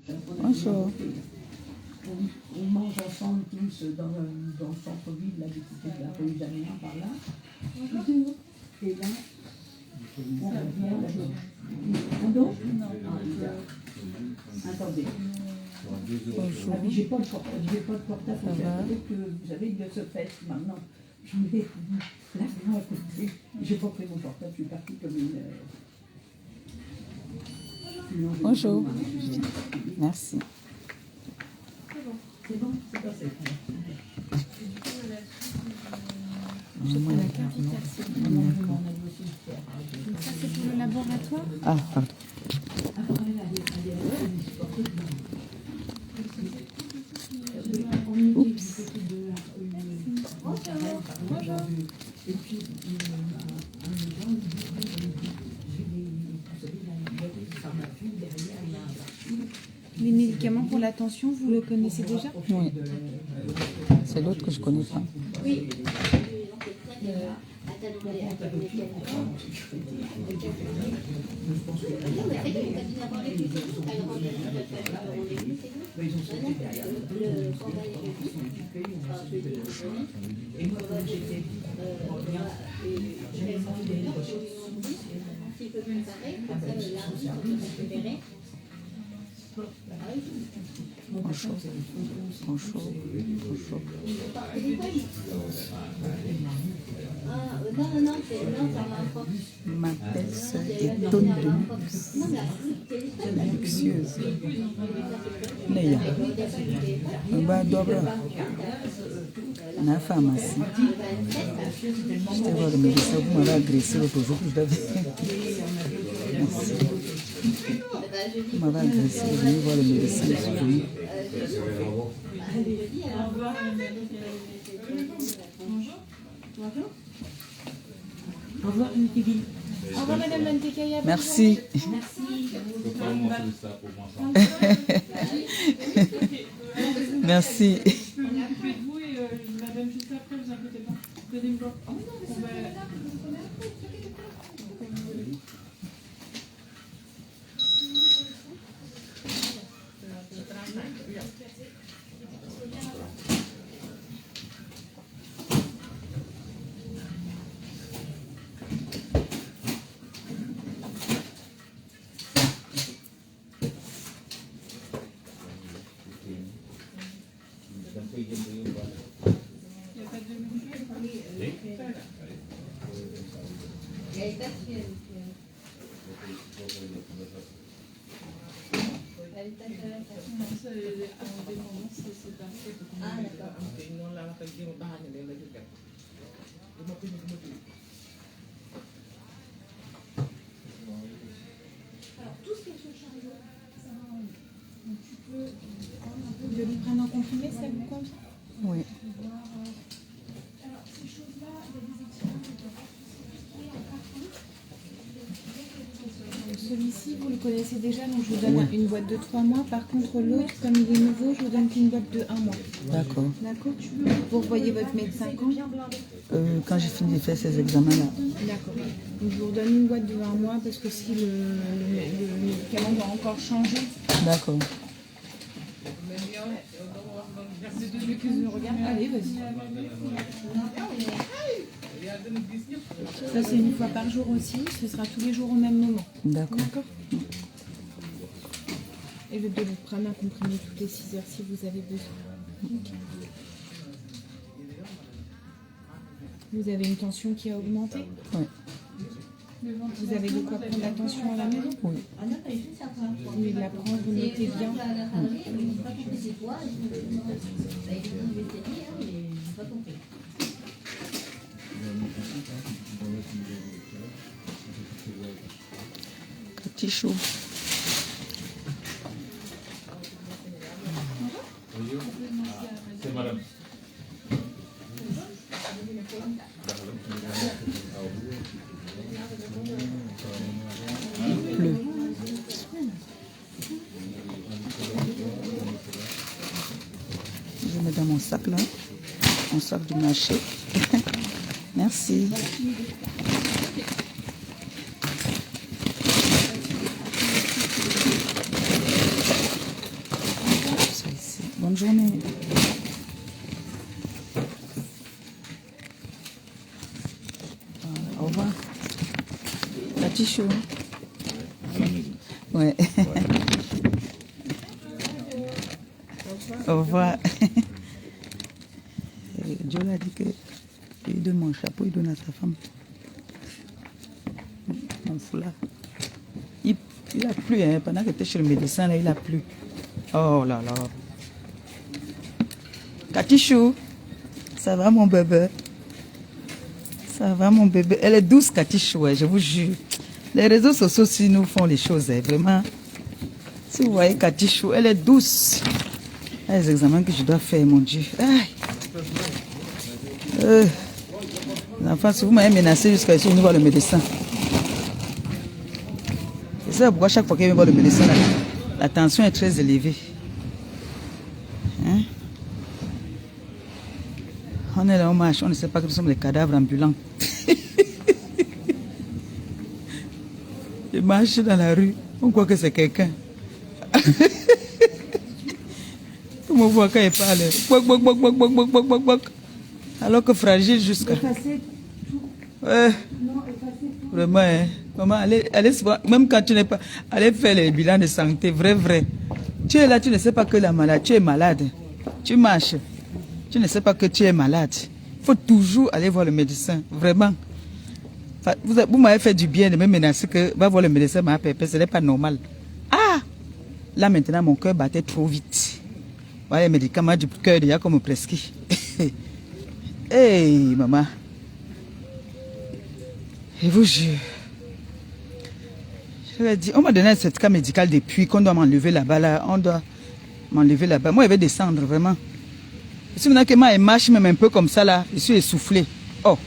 Bonjour. On mange ensemble tous dans le centre-ville, là, du côté de la rue Damien, par là. Et là, on revient. Pardon? Attendez. Bonjour. Ah, j'ai pas de portable. Peut-être que vous avez de ce fait maintenant. Je mets l'avion à côté. J'ai pas pris mon portable, je suis partie comme une. Bonjour. Merci. C'est bon, c'est passé. Je prends la carte vitale. Donc ça c'est pour le laboratoire. Ah, pardon. Oups. Les médicaments pour la tension, vous le connaissez déjà? Oui. C'est l'autre que je connais pas. Oui. Bonjour. Bonjour. Bonjour. Je m'appelle Sœur Étonne de Luxe. La luxueuse. Leia. Bah, dobra. La pharmacie. Je te vois le médecin, vous m'avez agressé l'autre jour. Merci. Vous m'avez agressé, je vais voir le médecin. Je suis venu. Au revoir, Nitibine. Au revoir Madame Mantekaya. Merci. Merci. Je peux m'occuper de vous et madame juste après, vous inquiétez pas. Donnez-moi. De lui prendre en comprimé, ça vous convient? Oui. Celui-ci, vous le connaissez déjà, donc je vous donne une boîte de 3 mois. Par contre, l'autre, comme il est nouveau, je vous donne qu'une boîte de 1 mois. D'accord. D'accord? Vous revoyez votre médecin quand? Quand j'ai fini de faire ces examens-là. D'accord. Donc je vous redonne une boîte de 1 mois parce que si le médicament doit encore changer. D'accord. Tu veux que je regarde? Allez, vas-y. Ça, c'est une fois par jour aussi. Ce sera tous les jours au même moment. D'accord. D'accord. Et de vous prendre un comprimé toutes les 6 heures si vous avez besoin. Ok. Vous avez une tension qui a augmenté? Oui. Vous avez de quoi prendre la tension à la maison? Oui. Vous voulez la prendre, vous notez bien. Petit chou. C'est madame. Bleu. Je mets dans mon sac là, mon sac du marché. Merci. Bonne journée. Au revoir. Katichou. Ouais. Au revoir. Joe a dit que il donne mon chapeau, il donne à sa femme. Mon foulard. Il a plu, hein. Pendant que tu es chez le médecin, là, il a plu. Oh là là. Katichou, ça va mon bébé? Ça va mon bébé? Elle est douce, Katichou, ouais, je vous jure. Les réseaux sociaux aussi nous font les choses, hein, vraiment. Si vous voyez Katichou, elle est douce. Les examens que je dois faire, mon Dieu. Les enfants, si vous m'avez menacé jusqu'à ici, je vais voir le médecin. C'est ça pourquoi chaque fois qu'il vient voir le médecin, la tension est très élevée. Hein? On est là, on marche, on ne sait pas que nous sommes des cadavres ambulants. Je marche dans la rue, on croit que c'est quelqu'un. Tout le monde voit quand il parle. Alors que fragile jusqu'à... Ouais. Vraiment, hein. Maman, allez, même quand tu n'es pas... Allez faire les bilans de santé, vrai. Tu es là, tu ne sais pas que la maladie, tu es malade. Tu marches. Tu ne sais pas que tu es malade. Il faut toujours aller voir le médecin, vraiment. Vous m'avez fait du bien de me menacer que va voir le médecin, ma pépé, ce n'est pas normal. Ah! Là maintenant, mon cœur battait trop vite. Voilà les médicaments du cœur déjà comme prescrit. Hey, maman. Je vous jure. Je vais dire, on m'a donné un certificat médical depuis qu'on doit m'enlever là-bas. Là, on doit m'enlever là-bas. Moi, je vais descendre vraiment. Et si maintenant que moi, je marche même un peu comme ça là, je suis essoufflé. Oh.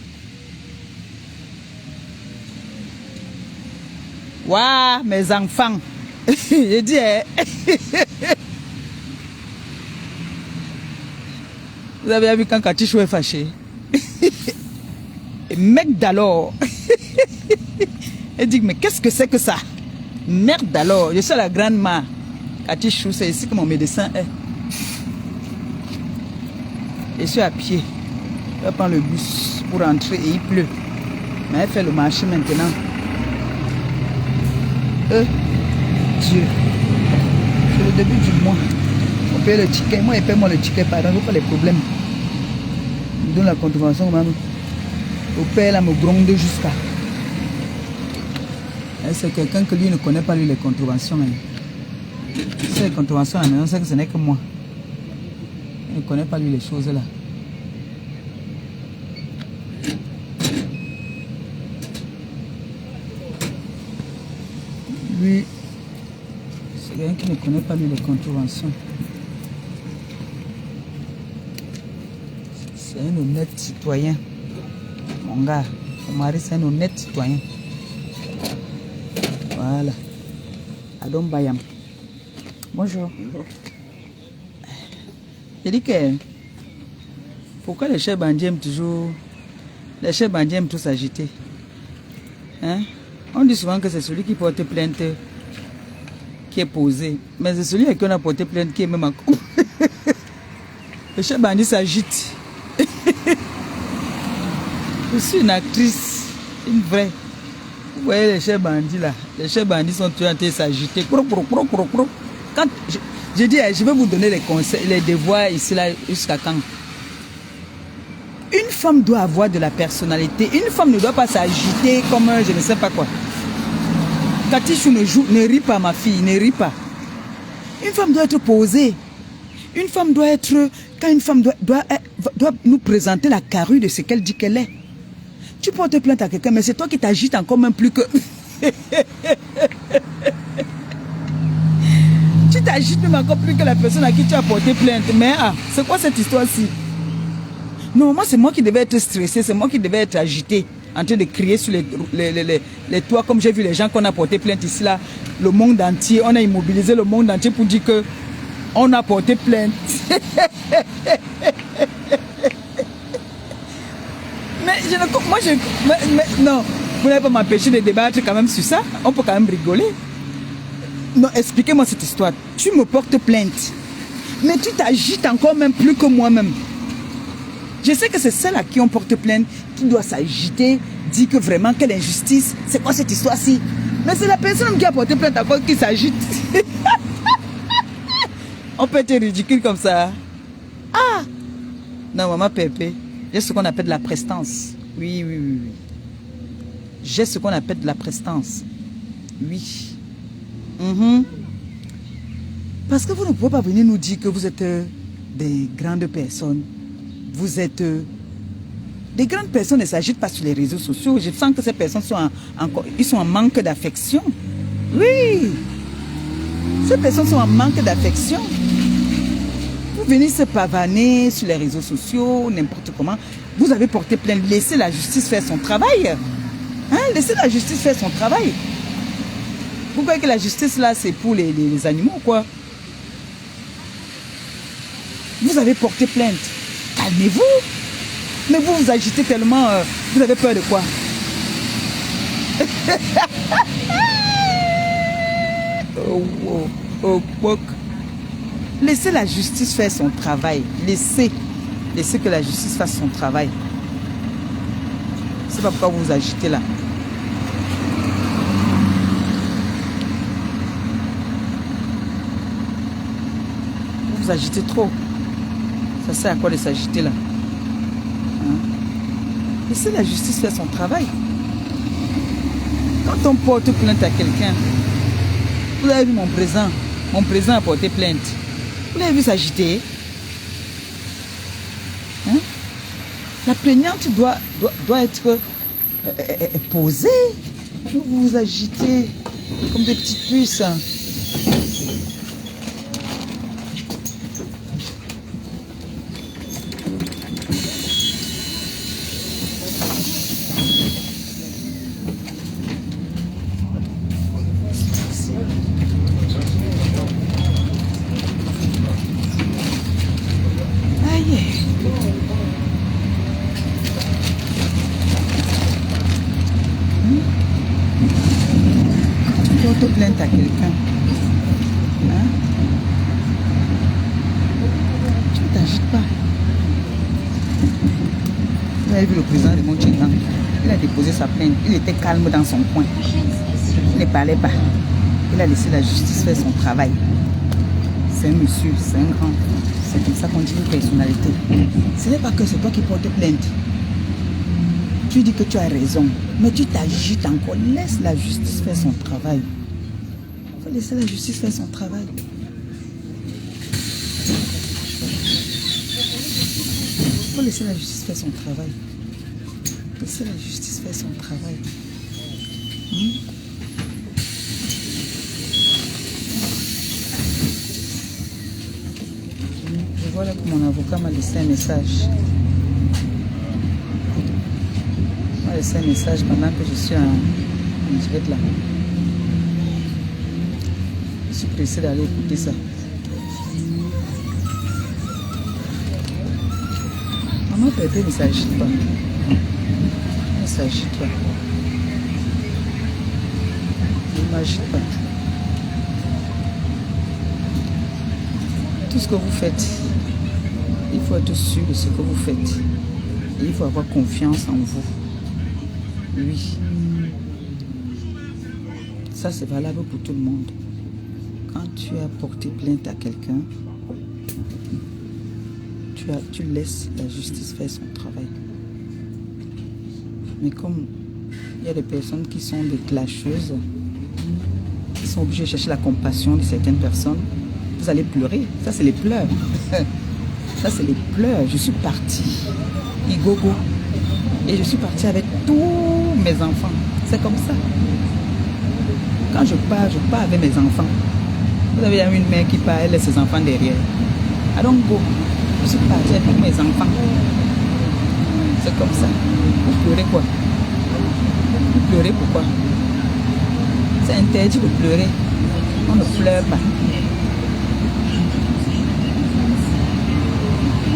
Waouh, mes enfants. Je dis, hein. Vous avez vu quand Katichou est fâché. Mec d'alors. Elle dit, mais qu'est-ce que c'est que ça? Merde d'alors. Je suis la grande mère. Katichou, c'est ici que mon médecin est. Je suis à pied. Je vais prendre le bus pour rentrer et il pleut. Mais elle fait le marché maintenant. Dieu. C'est le début du mois. On paye le ticket. Moi, je paye moi le ticket. Pardon, je n'ai pas les problèmes. Je donne la contravention, maman. Au père, là, me gronde jusqu'à. C'est quelqu'un que lui ne connaît pas, lui, les contraventions. Hein. C'est les contraventions à la maison, c'est que ce n'est que moi. Il ne connaît pas, lui, les choses là. Lui, c'est quelqu'un qui ne connaît pas, lui, les contraventions. C'est un honnête citoyen. Mon gars, mon mari, c'est un honnête citoyen. Voilà. Adon Bayam. Bonjour. J'ai dit que pourquoi les chefs bandits aiment toujours. Les chefs bandits aiment tous s'agiter. Hein? On dit souvent que c'est celui qui porte plainte qui est posé. Mais c'est celui à qui on a porté plainte qui est même en coup. Les chefs bandits s'agitent. Je suis une actrice, une vraie. Vous voyez les chefs bandits là. Les chefs bandits sont toujours en train de s'agiter. Quand je dis, je vais vous donner les conseils, les devoirs ici là, jusqu'à quand. Une femme doit avoir de la personnalité. Une femme ne doit pas s'agiter comme je ne sais pas quoi. Katichou ne rit pas, ma fille, ne rit pas. Une femme doit être posée. Une femme doit être... Quand une femme doit nous présenter la carrure de ce qu'elle dit qu'elle est. Tu portes plainte à quelqu'un, mais c'est toi qui t'agites encore même plus que... Tu t'agites même encore plus que la personne à qui tu as porté plainte. Mais c'est quoi cette histoire-ci? Non, moi c'est moi qui devais être stressé, c'est moi qui devais être agité, en train de crier sur les toits, comme j'ai vu les gens qu'on a porté plainte ici, là, le monde entier, on a immobilisé le monde entier pour dire que on a porté plainte. Non, vous n'allez pas m'empêcher de débattre quand même sur ça. On peut quand même rigoler. Non, expliquez-moi cette histoire. Tu me portes plainte. Mais tu t'agites encore même plus que moi-même. Je sais que c'est celle à qui on porte plainte qui doit s'agiter, dire que vraiment, quelle injustice, c'est quoi cette histoire-ci? Mais c'est la personne qui a porté plainte encore qui s'agite. On peut être ridicule comme ça. Ah! Non, maman Pépé, j'ai ce qu'on appelle de la prestance. Oui, oui, oui, oui. J'ai ce qu'on appelle de la prestance. Oui. Parce que vous ne pouvez pas venir nous dire que vous êtes des grandes personnes. Vous êtes... des grandes personnes ne s'agitent pas sur les réseaux sociaux. Je sens que ces personnes sont ils sont en manque d'affection. Oui. Ces personnes sont en manque d'affection. Vous venez se pavaner sur les réseaux sociaux, n'importe comment. Vous avez porté plainte. Laissez la justice faire son travail. Hein? Laissez la justice faire son travail. Vous croyez que la justice là, c'est pour les animaux, quoi? Vous avez porté plainte. Calmez-vous. Mais vous vous agitez tellement. Vous avez peur de quoi? Laissez la justice faire son travail. Laissez que la justice fasse son travail. C'est pas pourquoi vous vous agitez là. Vous vous agitez trop. Ça sert à quoi de s'agiter là? Hein? Laissez la justice faire son travail. Quand on porte plainte à quelqu'un, vous avez vu mon président a porté plainte. Vous l'avez vu s'agiter? Hein? La plaignante doit être posée. Vous vous agitez comme des petites puces. Porte plainte à quelqu'un. Hein? Tu ne t'agites pas. Vous avez vu le président de Montchingan. Il a déposé sa plainte. Il était calme dans son coin. Il ne parlait pas. Il a laissé la justice faire son travail. C'est un monsieur, c'est un grand. C'est comme ça qu'on dit une personnalité. Ce n'est pas que c'est toi qui portes plainte. Tu dis que tu as raison, mais tu t'agites encore. Laisse la justice faire son travail. Il faut laisser la justice faire son travail. Il faut laisser la justice faire son travail. Laissez la justice faire son travail. Je vois là que mon avocat m'a laissé un message. Il m'a laissé un message pendant que je suis en direct là. Je suis pressé d'aller écouter ça. Maman Pépé ne s'agite pas. Ne s'agite pas. Ne m'agite pas. Tout ce que vous faites, il faut être sûr de ce que vous faites. Et il faut avoir confiance en vous. Oui. Ça, c'est valable pour tout le monde. Quand tu as porté plainte à quelqu'un, tu laisses la justice faire son travail. Mais comme il y a des personnes qui sont des clasheuses, qui sont obligées de chercher la compassion de certaines personnes, vous allez pleurer. Ça, c'est les pleurs. Ça, c'est les pleurs. Je suis partie, Igogo, et je suis partie avec tous mes enfants. C'est comme ça. Quand je pars avec mes enfants. Vous avez une mère qui part, elle laisse ses enfants derrière. I don't go. Je suis partie avec mes enfants. C'est comme ça. Vous pleurez quoi? Vous pleurez pourquoi? C'est interdit de pleurer. On ne pleure pas.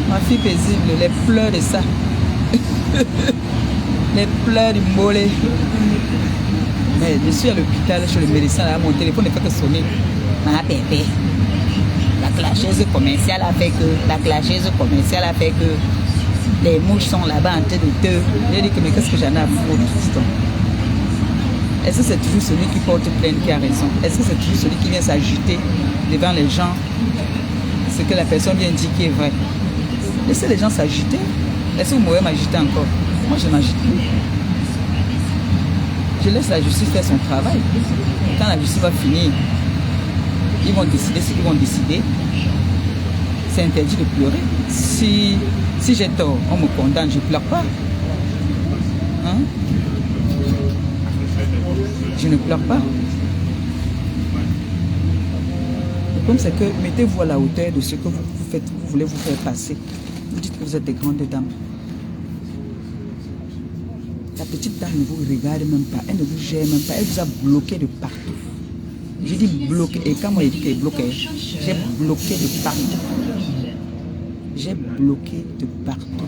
Ma fille paisible, les pleurs de ça. Les pleurs du mollet. Mais je suis à l'hôpital chez le médecin, là, mon téléphone ne fait que sonner. Ma bébé, la clashe. clasheuse commerciale a fait que, la clasheuse commerciale a fait que les mouches sont là-bas en train de te. J'ai dit que mais qu'est-ce que j'en ai à foutre, fiston? Est-ce que c'est toujours celui qui porte plainte qui a raison? Est-ce que c'est toujours celui qui vient s'agiter devant les gens? Ce que la personne vient dire qui est vrai. Laissez les gens s'agiter. Est-ce que vous pouvez m'agiter encore? Moi, je m'agite plus. Je laisse la justice faire son travail. Quand la justice va finir, ils vont décider ce qu'ils vont décider. C'est interdit de pleurer. Si j'ai tort, on me condamne, je ne pleure pas. Hein? Je ne pleure pas. Le problème, c'est que mettez-vous à la hauteur de ce que vous faites, vous voulez vous faire passer. Vous dites que vous êtes des grandes dames. La petite dame ne vous regarde même pas, elle ne vous gère même pas, elle vous a bloqué de partout. J'ai dit bloqué, et quand moi j'ai dit qu'elle est bloquée, j'ai bloqué de partout. J'ai bloqué de partout.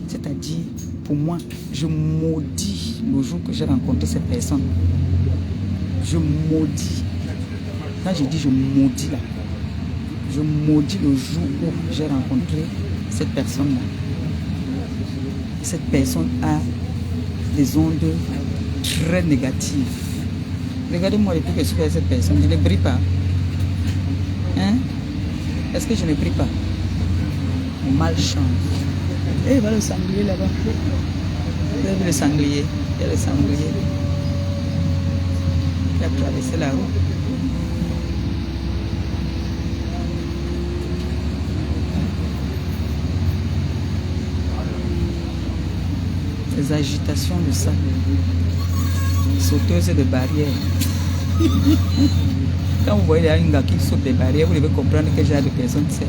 C'est-à-dire, pour moi, je maudis le jour que j'ai rencontré cette personne. Je maudis. Quand j'ai dit je maudis là, je maudis le jour où j'ai rencontré cette personne-là. Cette personne a des ondes très négatives. Regardez-moi depuis que je suis avec cette personne, je ne brille pas. Hein? Est-ce que je ne brille pas? Malchance. Eh, voilà le sanglier là-bas. Vous avez vu le sanglier? Il y a le sanglier qui a traversé la route. Les agitations de ça. Sauteuse de barrières. Quand vous voyez un gars qui saute des barrières, vous devez comprendre que j'ai de personnes c'est.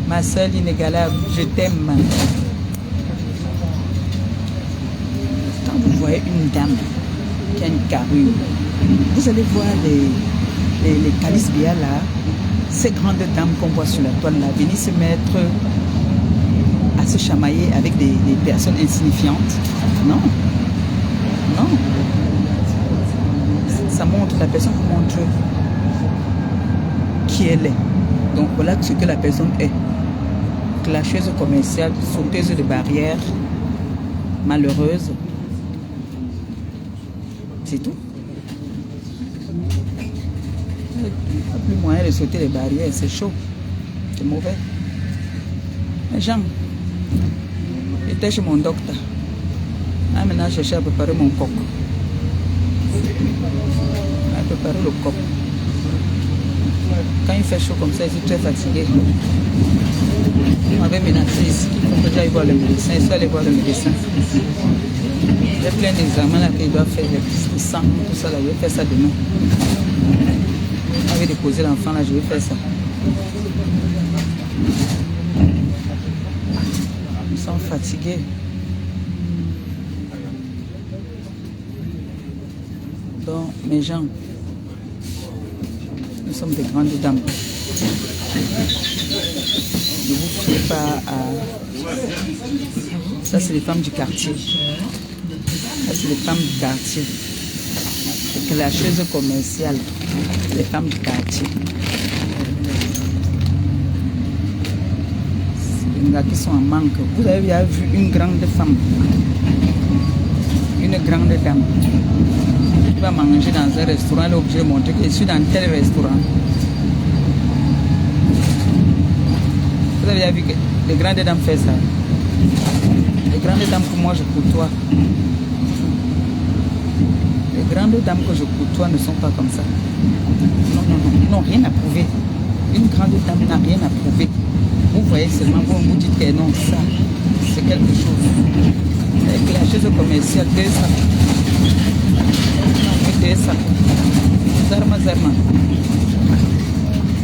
Ma soeur inégalable, je t'aime. Quand vous voyez une dame qui a une carrure, vous allez voir les calices là, ces grandes dames qu'on voit sur la toile là, venir se mettre à se chamailler avec des personnes insignifiantes. Non. Non. Ça montre, la personne montre qui elle est. Donc voilà ce que la personne est. Clasheuse commerciale, sauteuse de barrières, malheureuse. C'est tout. Il n'y a plus moyen de sauter les barrières, c'est chaud. C'est mauvais. Mais Jean, j'étais chez mon docteur. Ah, maintenant, je cherche à préparer mon coq. À préparer le coq. Quand il fait chaud comme ça, je suis très fatigué. On m'avait menacé ici. Il faut que j'aille voir le médecin. Je suis allé voir le médecin. J'ai plein d'examens là qu'il doit faire. Le sang, tout ça là. Je vais faire ça demain. Je vais déposer l'enfant là. Je vais faire ça. Ils sont fatigués. Donc, mes gens, nous sommes des grandes dames. Ne vous fiez pas à... Ça, c'est les femmes du quartier. Ça, c'est les femmes du quartier. C'est la chaise commerciale. Les femmes du quartier. C'est les gars qui sont en manque. Vous avez déjà vu une grande femme, une grande dame qui va manger dans un restaurant, elle est obligée de montrer que je suis dans tel restaurant. Vous avez déjà vu que les grandes dames font ça. Les grandes dames que moi je côtoie, les grandes dames que je côtoie ne sont pas comme ça. Non, non, non, ils n'ont rien à prouver. Une grande dame n'a rien à prouver. Vous voyez seulement, vous dites que non, ça, c'est quelque chose. Avec la chaise commerciale, 2 sacs. Non, 2 sacs. Zarma, zarma.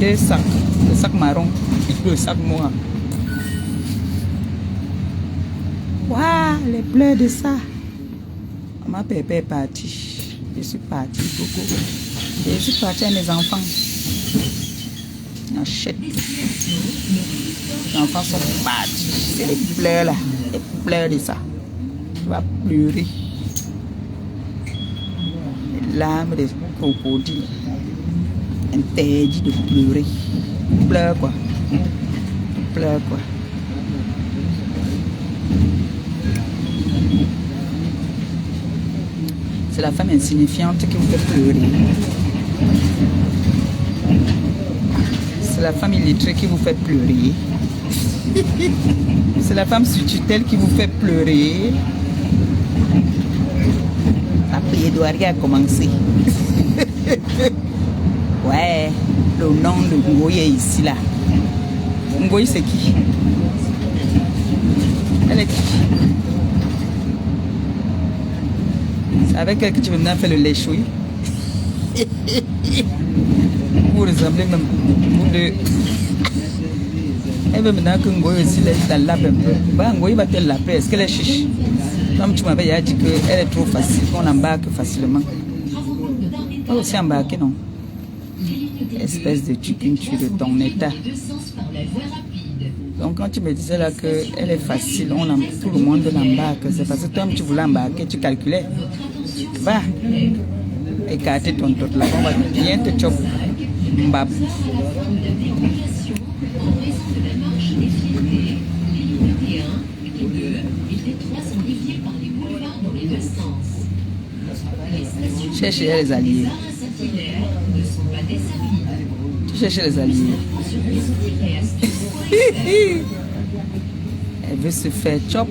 2 sacs. Le sac marron et le sac noir. Waouh, les pleurs de ça. Ma pépé est partie. Je suis partie beaucoup. Je suis partie à mes enfants. Achète. Les enfants sont partis. C'est les pleurs là. Les pleurs de ça. Tu vas pleurer. Les larmes des crocodiles. Interdit de pleurer. Pleure quoi. Pleure quoi. C'est la femme insignifiante qui vous fait pleurer. C'est la femme illettrée qui vous fait pleurer. C'est la femme sous tutelle qui vous fait pleurer. La plaidoirie a commencé. Ouais, le nom de Ngoyi est ici là. Ngoyi c'est qui? Elle est qui? C'est avec elle que tu veux maintenant faire le lèche-ouïe. Vous ressemblez même vous deux. Elle veut maintenant que Ngoyi aussi la lape un peu. Bah, Ngoyi va te laper. Est-ce qu'elle est chiche? Comme tu m'avais dit qu'elle est trop facile, qu'on embarque facilement. Pas aussi embarquer, non? Espèce de tucuntu de ton état. Donc quand tu me disais là qu'elle est facile, tout le monde l'embarque. C'est parce que toi tu voulais embarquer, tu calculais. Va, écarter ton tot là, on va bien te choper. Mbab. Cherchez les alliés. Tu cherches les alliés. Elle veut se faire chop.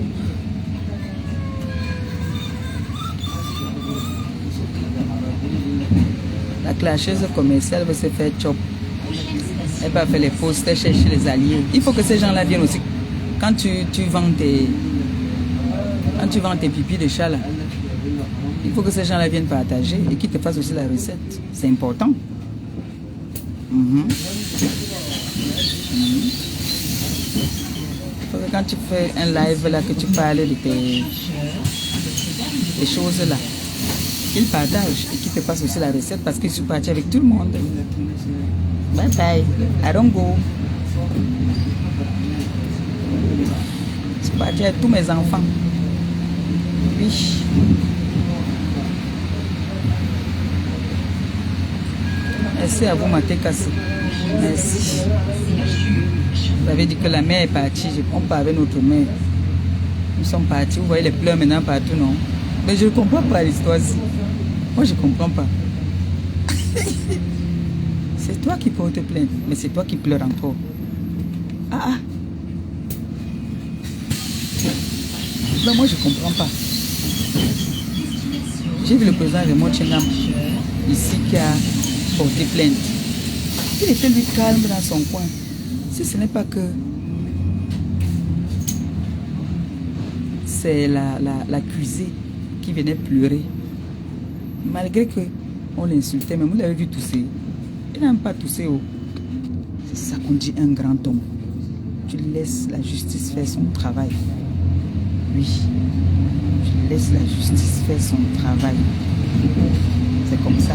La clasheuse commerciale veut se faire chop. Elle va faire les posts, elle cherche les alliés. Il faut que ces gens-là viennent aussi. Quand tu vends tes pipis de chat là, il faut que ces gens-là viennent partager et qu'ils te fassent aussi la recette. C'est important. Faut que quand tu fais un live là, que tu parles de tes choses là, qu'ils partagent et qu'ils te fassent aussi la recette parce qu'ils sont partis avec tout le monde. Bye bye. I don't go. Je suis parti avec tous mes enfants. Oui. Merci à vous, Matekassé. Merci. Vous avez dit que la mère est partie. On part avec notre mère. Nous sommes partis. Vous voyez les pleurs maintenant partout, non? Mais je ne comprends pas l'histoire-ci. Moi, je ne comprends pas. C'est toi qui portes plainte, mais c'est toi qui pleures encore. Ah. Non, moi, je ne comprends pas. J'ai vu le président Raymond Tchengam ici qui a porté plainte. Il était lui calme dans son coin. Si ce n'est pas que c'est l'accusé qui venait pleurer. Malgré qu'on l'insultait, mais vous l'avez vu tousser. Il n'a pas toussé. Oh. C'est ça qu'on dit un grand homme. Tu laisses la justice faire son travail. Oui. Tu laisses la justice faire son travail. C'est comme ça.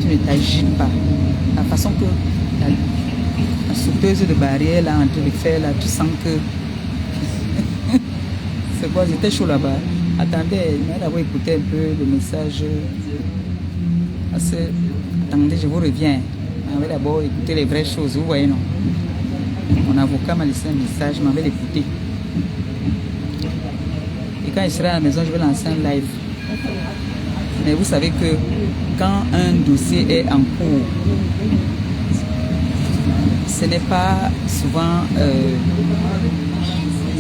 Tu ne t'agites pas. La façon que la sauteuse de barrière là, en train de faire là, tu sens que c'est quoi, j'étais chaud là-bas. Attendez, il m'a d'abord écouté un peu le message. Attendez, je vous reviens. On va d'abord écouter les vraies choses, vous voyez, non? Mon avocat m'a laissé un message, je m'en vais l'écouter. Et quand il sera à la maison, je vais lancer un live. Mais vous savez que quand un dossier est en cours, ce n'est pas souvent...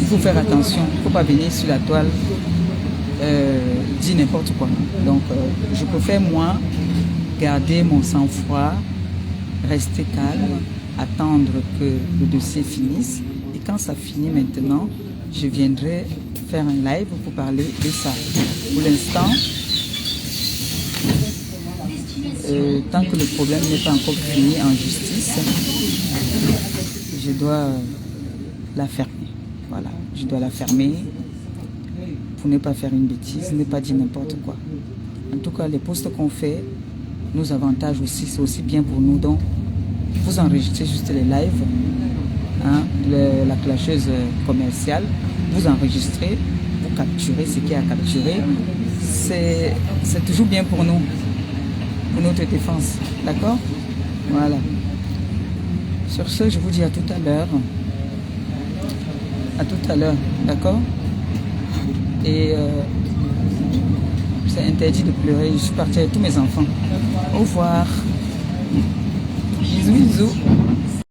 il faut faire attention, il ne faut pas venir sur la toile dire n'importe quoi. Donc, je préfère, moi, garder mon sang-froid, rester calme, attendre que le dossier finisse. Et quand ça finit maintenant, je viendrai faire un live pour parler de ça. Pour l'instant, tant que le problème n'est pas encore fini en justice, je dois la fermer. Voilà, je dois la fermer pour ne pas faire une bêtise, ne pas dire n'importe quoi. En tout cas, les posts qu'on fait nous avantagent aussi, c'est aussi bien pour nous. Donc, vous enregistrez juste les lives, hein, la clasheuse commerciale, vous enregistrez, vous capturez ce qu'il y a à capturer. C'est toujours bien pour nous, pour notre défense. D'accord? Voilà. Sur ce, je vous dis à tout à l'heure. À tout à l'heure, d'accord? Et c'est interdit de pleurer. Je suis partie avec tous mes enfants. Au revoir. Bisous, bisous.